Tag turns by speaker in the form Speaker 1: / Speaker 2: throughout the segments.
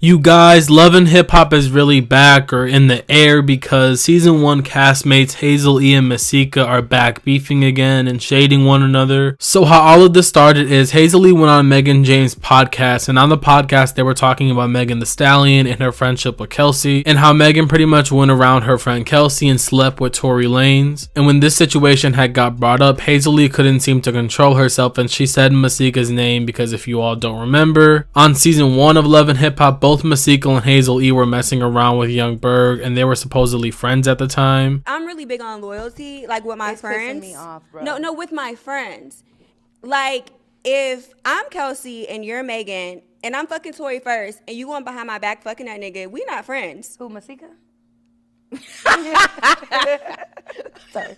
Speaker 1: You guys, Love and Hip Hop is really back or in the air because season 1 castmates Hazel, E, and Masika are back beefing again and shading one another. So how all of this started is Hazel E went on Megan James' podcast, and on the podcast they were talking about Megan Thee Stallion and her friendship with Kelsey, and how Megan pretty much went around her friend Kelsey and slept with Tory Lanez. And when this situation had got brought up, Hazel E couldn't seem to control herself and she said Masika's name because if you all don't remember, on season 1 of Love and Hip Hop, both Masika and Hazel E were messing around with Young Berg and they were supposedly friends at the time.
Speaker 2: I'm really big on loyalty, like with my friends.
Speaker 3: Pissing me off, bro.
Speaker 2: No, with my friends. Like, if I'm Kelsey and you're Megan and I'm fucking Tory first and you going behind my back fucking that nigga, we not friends.
Speaker 3: Who, Masika?
Speaker 2: Sorry.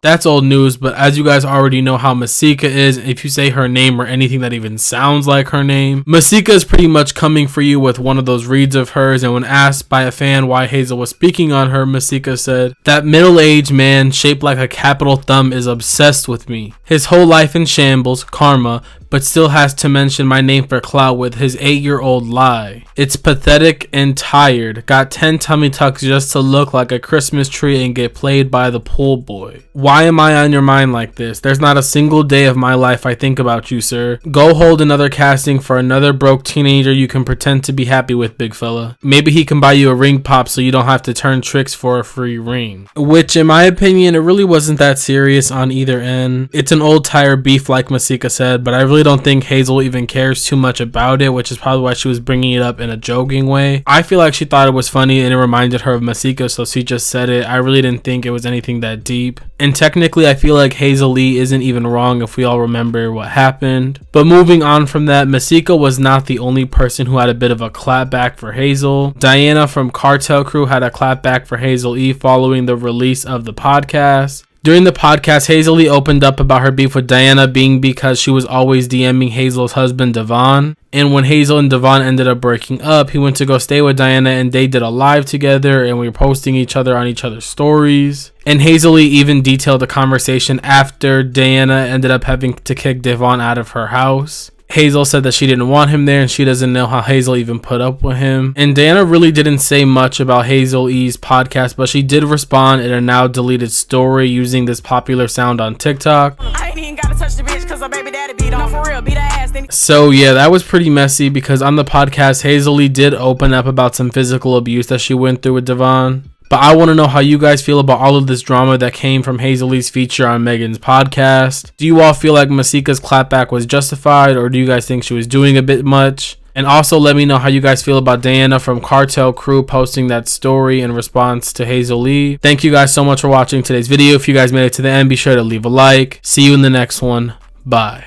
Speaker 1: That's old news, but as you guys already know how Masika is, if you say her name or anything that even sounds like her name, Masika is pretty much coming for you with one of those reads of hers. And when asked by a fan why Hazel was speaking on her, Masika said, "That middle-aged man shaped like a capital thumb is obsessed with me. His whole life in shambles, karma, but still has to mention my name for clout with his 8-year-old lie. It's pathetic and tired. Got 10 tummy tucks just to look like a Christmas tree and get played by the pool boy. Why am I on your mind like this? There's not a single day of my life I think about you, sir. Go hold another casting for another broke teenager you can pretend to be happy with, big fella. Maybe he can buy you a ring pop so you don't have to turn tricks for a free ring." Which, in my opinion, it really wasn't that serious on either end. It's an old tire beef like Masika said, but I really don't think Hazel even cares too much about it, which is probably why she was bringing it up in a joking way. I feel like she thought it was funny and it reminded her of Masika, so she just said it. I really didn't think it was anything that deep. And technically, I feel like Hazel Lee isn't even wrong if we all remember what happened. But moving on from that, Masika was not the only person who had a bit of a clapback for Hazel. Diana from Cartel Crew had a clapback for Hazel E following the release of the podcast. During the podcast, Hazel E opened up about her beef with Diana being because she was always DMing Hazel's husband Devon. And when Hazel and Devon ended up breaking up, he went to go stay with Diana and they did a live together and we were posting each other on each other's stories. And Hazel E even detailed the conversation after Diana ended up having to kick Devon out of her house. Hazel said that she didn't want him there and she doesn't know how Hazel even put up with him. And Diana really didn't say much about Hazel E's podcast, but she did respond in a now deleted story using this popular sound on TikTok.
Speaker 4: I ain't even gotta touch the bitch cause her baby daddy beat on for real, beat her ass.
Speaker 1: So yeah, that was pretty messy because on the podcast, Hazel E did open up about some physical abuse that she went through with Devon. But I want to know how you guys feel about all of this drama that came from Hazel E's feature on Megan's podcast. Do you all feel like Masika's clapback was justified, or do you guys think she was doing a bit much? And also let me know how you guys feel about Diana from Cartel Crew posting that story in response to Hazel E. Thank you guys so much for watching today's video. If you guys made it to the end, be sure to leave a like. See you in the next one. Bye.